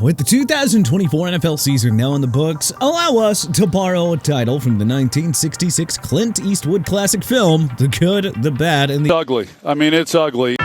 With the 2024 NFL season now in the books, allow us to borrow a title from the 1966 Clint Eastwood classic film, The Good, the Bad, and the Ugly. I mean, it's ugly.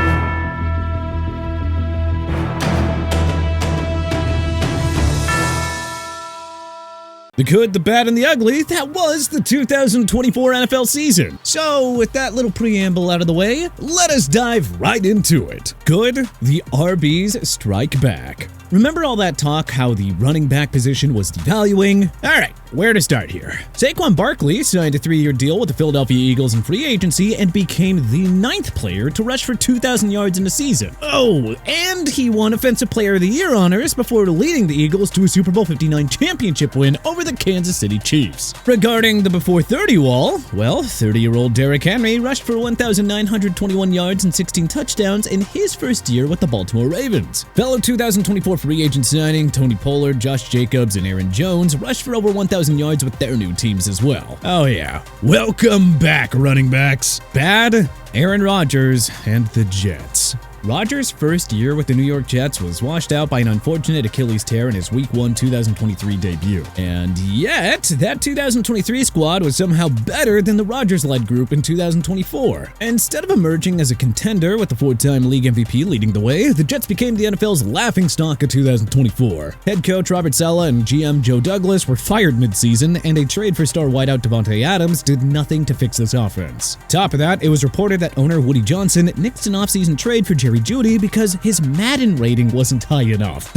The Good, the Bad, and the Ugly, that was the 2024 NFL season. So, with that little preamble out of the way, let us dive right into it. Good, the RBs strike back. Remember all that talk how the running back position was devaluing? Alright, where to start here? Saquon Barkley signed a 3-year deal with the Philadelphia Eagles in free agency and became the 9th player to rush for 2,000 yards in a season. Oh, and he won Offensive Player of the Year honors before leading the Eagles to a Super Bowl 59 championship win over the Kansas City Chiefs. Regarding the before 30 wall, well, 30-year-old Derrick Henry rushed for 1,921 yards and 16 touchdowns in his first year with the Baltimore Ravens. Fellow 2024 free agent signing Tony Pollard, Josh Jacobs, and Aaron Jones rushed for over 1,000 yards with their new teams as well. Oh yeah, welcome back, running backs. Bad, Aaron Rodgers and the Jets. Rodgers' first year with the New York Jets was washed out by an unfortunate Achilles tear in his Week 1 2023 debut. And yet, that 2023 squad was somehow better than the Rodgers-led group in 2024. Instead of emerging as a contender with the 4-time league MVP leading the way, the Jets became the NFL's laughingstock of 2024. Head coach Robert Saleh and GM Joe Douglas were fired mid-season, and a trade for star wideout Devontae Adams did nothing to fix this offense. Top of that, it was reported that owner Woody Johnson nixed an offseason trade for Jerry Jeudy because his Madden rating wasn't high enough.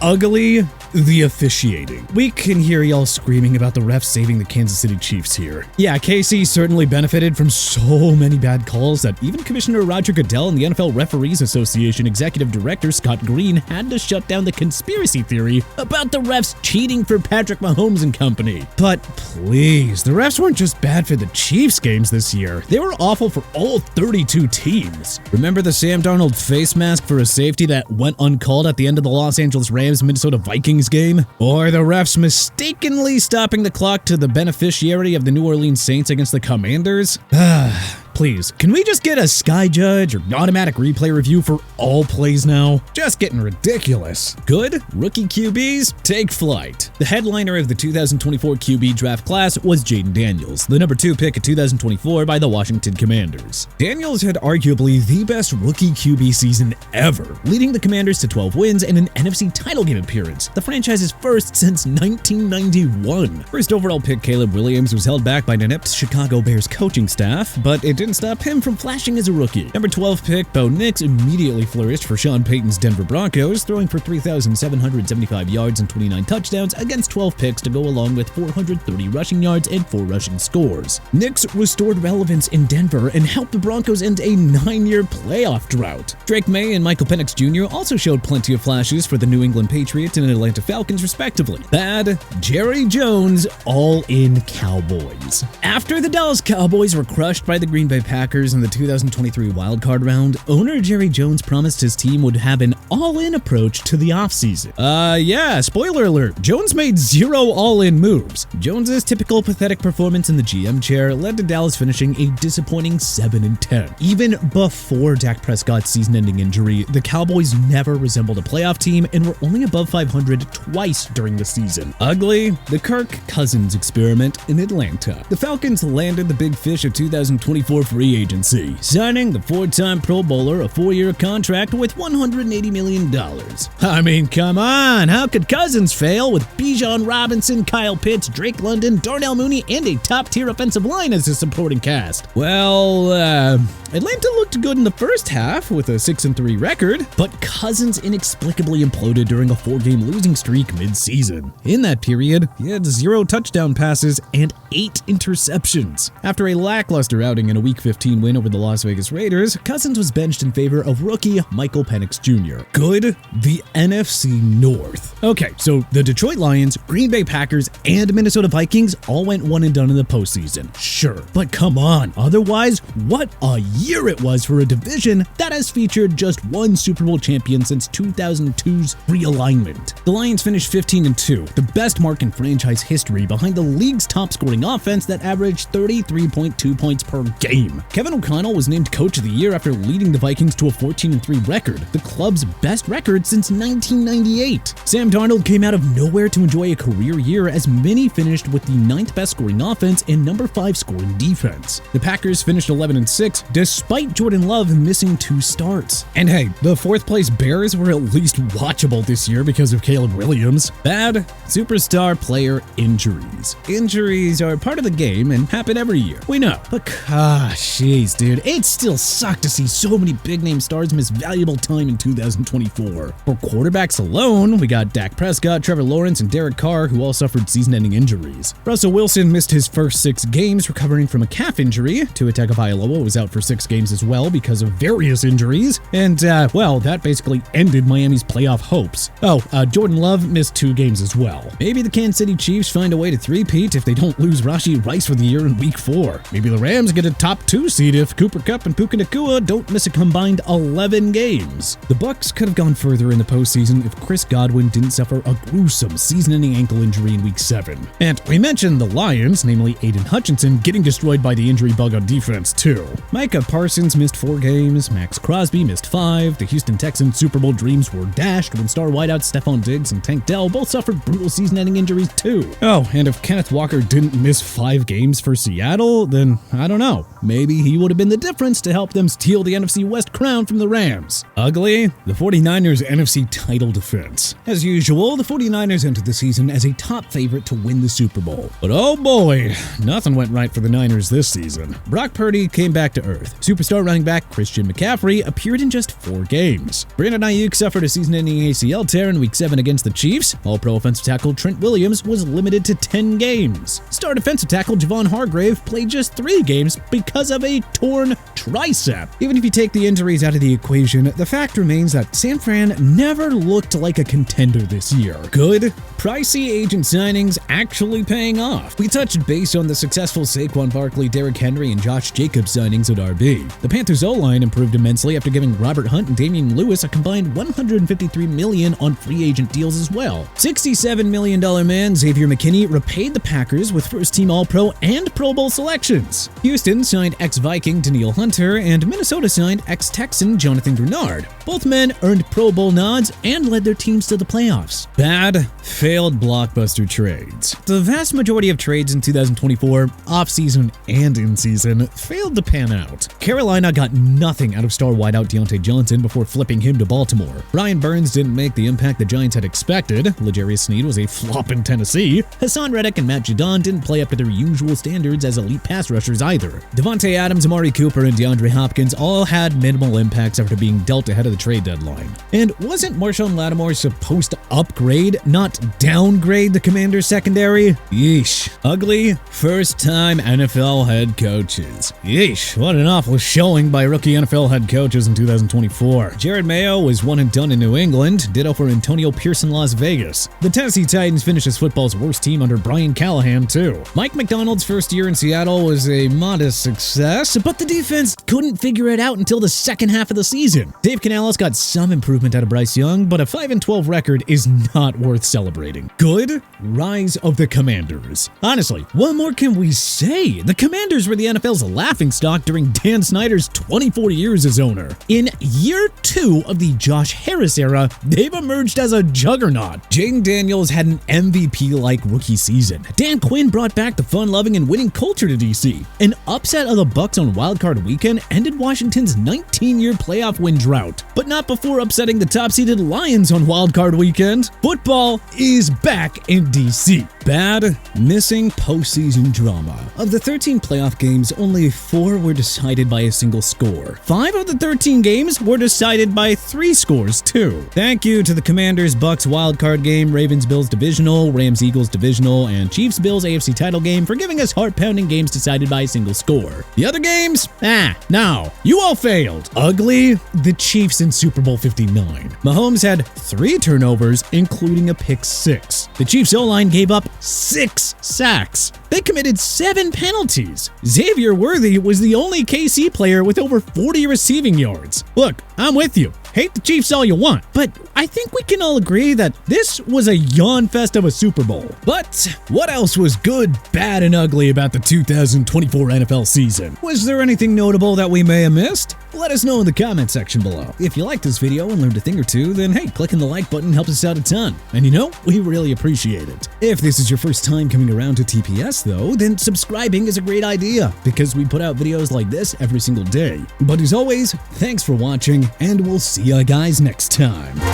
Ugly, the officiating. We can hear y'all screaming about the refs saving the Kansas City Chiefs here. Yeah, KC certainly benefited from so many bad calls that even Commissioner Roger Goodell and the NFL Referees Association Executive Director Scott Green had to shut down the conspiracy theory about the refs cheating for Patrick Mahomes and company. But please, the refs weren't just bad for the Chiefs games this year. They were awful for all 32 teams. Remember the Sam Darnold face mask for a safety that went uncalled at the end of the Los Angeles Rams-Minnesota Vikings game? Or the refs mistakenly stopping the clock to the beneficiary of the New Orleans Saints against the Commanders? Please, can we just get a sky judge or automatic replay review for all plays now? Just getting ridiculous. Good, rookie QBs, take flight. The headliner of the 2024 QB draft class was Jaden Daniels, the number 2 pick of 2024 by the Washington Commanders. Daniels had arguably the best rookie QB season ever, leading the Commanders to 12 wins and an NFC title game appearance, the franchise's first since 1991. First overall pick Caleb Williams was held back by an inept Chicago Bears coaching staff, but it didn't stop him from flashing as a rookie. Number 12 pick Bo Nix immediately flourished for Sean Payton's Denver Broncos, throwing for 3,775 yards and 29 touchdowns against 12 picks to go along with 430 rushing yards and 4 rushing scores. Nix restored relevance in Denver and helped the Broncos end a 9-year playoff drought. Drake May and Michael Penix Jr. also showed plenty of flashes for the New England Patriots and Atlanta Falcons respectively. Bad, Jerry Jones all in Cowboys. After the Dallas Cowboys were crushed by the Green Bay Packers in the 2023 wildcard round, owner Jerry Jones promised his team would have an all-in approach to the offseason. Yeah, spoiler alert, Jones made 0 all-in moves. Jones's typical pathetic performance in the GM chair led to Dallas finishing a disappointing 7-10. Even before Dak Prescott's season-ending injury, the Cowboys never resembled a playoff team and were only above 500 twice during the season. Ugly, the Kirk Cousins experiment in Atlanta. The Falcons landed the big fish of 2024 free agency, signing the 4-time Pro Bowler a 4-year contract with $180 million. I mean, come on, how could Cousins fail with Bijan Robinson, Kyle Pitts, Drake London, Darnell Mooney, and a top-tier offensive line as a supporting cast? Well, Atlanta looked good in the first half with a 6-3 record, but Cousins inexplicably imploded during a 4-game losing streak mid-season. In that period, he had 0 touchdown passes and 8 interceptions. After a lackluster outing in a Week 15 win over the Las Vegas Raiders, Cousins was benched in favor of rookie Michael Penix Jr. Good, the NFC North. Okay, so the Detroit Lions, Green Bay Packers, and Minnesota Vikings all went one and done in the postseason. Sure, but come on, otherwise, what a year it was for a division that has featured just one Super Bowl champion since 2002's realignment. The Lions finished 15-2, the best mark in franchise history behind the league's top-scoring offense that averaged 33.2 points per game. team. Kevin O'Connell was named Coach of the Year after leading the Vikings to a 14-3 record, the club's best record since 1998. Sam Darnold came out of nowhere to enjoy a career year as many finished with the 9th best scoring offense and number 5 scoring defense. The Packers finished 11-6 despite Jordan Love missing 2 starts. And hey, the 4th place Bears were at least watchable this year because of Caleb Williams. Bad superstar player injuries. Injuries are part of the game and happen every year. We know. But jeez, dude, it still sucked to see so many big-name stars miss valuable time in 2024. For quarterbacks alone, we got Dak Prescott, Trevor Lawrence, and Derek Carr, who all suffered season-ending injuries. Russell Wilson missed his first 6 games recovering from a calf injury. Tua Tagovailoa was out for 6 games as well because of various injuries. And, well, that basically ended Miami's playoff hopes. Jordan Love missed 2 games as well. Maybe the Kansas City Chiefs find a way to three-peat if they don't lose Rashee Rice for the year in Week 4. Maybe the Rams get a top 2 seed if Cooper Kupp and Puka Nacua don't miss a combined 11 games. The Bucs could have gone further in the postseason if Chris Godwin didn't suffer a gruesome season-ending ankle injury in Week 7. And we mentioned the Lions, namely Aiden Hutchinson, getting destroyed by the injury bug on defense too. Micah Parsons missed 4 games, Max Crosby missed 5, the Houston Texans' Super Bowl dreams were dashed when star wideouts Stephon Diggs and Tank Dell both suffered brutal season-ending injuries too. And if Kenneth Walker didn't miss 5 games for Seattle, then I don't know. Maybe he would have been the difference to help them steal the NFC West crown from the Rams. Ugly, the 49ers' NFC title defense. As usual, the 49ers entered the season as a top favorite to win the Super Bowl. But oh boy, nothing went right for the Niners this season. Brock Purdy came back to earth. Superstar running back Christian McCaffrey appeared in just 4 games. Brandon Ayuk suffered a season-ending ACL tear in Week 7 against the Chiefs. All-Pro offensive tackle Trent Williams was limited to 10 games. Star defensive tackle Javon Hargrave played just 3 games because of a torn tricep. Even if you take the injuries out of the equation, the fact remains that San Fran never looked like a contender this year. Good, pricey agent signings actually paying off. We touched base on the successful Saquon Barkley, Derrick Henry, and Josh Jacobs signings at RB. The Panthers' O-line improved immensely after giving Robert Hunt and Damian Lewis a combined $153 million on free agent deals as well. $67 million man Xavier McKinney repaid the Packers with first-team All-Pro and Pro Bowl selections. Houston signed ex-Viking Danielle Hunter, and Minnesota signed ex-Texan Jonathan Grenard. Both men earned Pro Bowl nods and led their teams to the playoffs. Bad, failed blockbuster trades. The vast majority of trades in 2024, off-season and in-season, failed to pan out. Carolina got nothing out of star wideout Deontay Johnson before flipping him to Baltimore. Brian Burns didn't make the impact the Giants had expected. L'Jarius Sneed was a flop in Tennessee. Hassan Reddick and Matt Judon didn't play up to their usual standards as elite pass rushers either. Devontae Adams, Amari Cooper, and DeAndre Hopkins all had minimal impacts after being dealt ahead of the trade deadline. And wasn't Marshawn Lattimore supposed to upgrade, not downgrade the Commanders' secondary? Yeesh. Ugly, first-time NFL head coaches. Yeesh, what an awful showing by rookie NFL head coaches in 2024. Jared Mayo was one and done in New England, ditto for Antonio Pierce in Las Vegas. The Tennessee Titans finished as football's worst team under Brian Callahan, too. Mike McDonald's first year in Seattle was a modest success, but the defense couldn't figure it out until the second half of the season. Dave Canales got some improvement out of Bryce Young, but a 5-12 record is not worth celebrating. Good, rise of the Commanders. Honestly, what more can we say? The Commanders were the NFL's laughingstock during Dan Snyder's 24 years as owner. In year 2 of the Josh Harris era, they've emerged as a juggernaut. Jaden Daniels had an MVP-like rookie season. Dan Quinn brought back the fun-loving and winning culture to DC. An upset of the Bucs on Wildcard Weekend ended Washington's 19-year playoff win drought, but not before upsetting the top-seeded Lions on Wildcard Weekend. Football is back in DC. Bad, missing postseason drama. Of the 13 playoff games, only 4 were decided by a single score. 5 of the 13 games were decided by 3 scores, too. Thank you to the Commanders-Bucs wildcard game, Ravens-Bills divisional, Rams-Eagles divisional, and Chiefs-Bills AFC title game for giving us heart-pounding games decided by a single score. The other games? No. You all failed. Ugly, the Chiefs in Super Bowl 59. Mahomes had 3 turnovers, including a pick 6. The Chiefs O-line gave up 6 sacks. They committed 7 penalties. Xavier Worthy was the only KC player with over 40 receiving yards. Look, I'm with you. hate the Chiefs all you want, but I think we can all agree that this was a yawn fest of a Super Bowl. But what else was good, bad, and ugly about the 2024 NFL season? Was there anything notable that we may have missed? Let us know in the comment section below. If you liked this video and learned a thing or two, then hey, clicking the like button helps us out a ton. And you know, we really appreciate it. If this is your first time coming around to TPS though, then subscribing is a great idea because we put out videos like this every single day. But as always, thanks for watching, and we'll see you guys next time.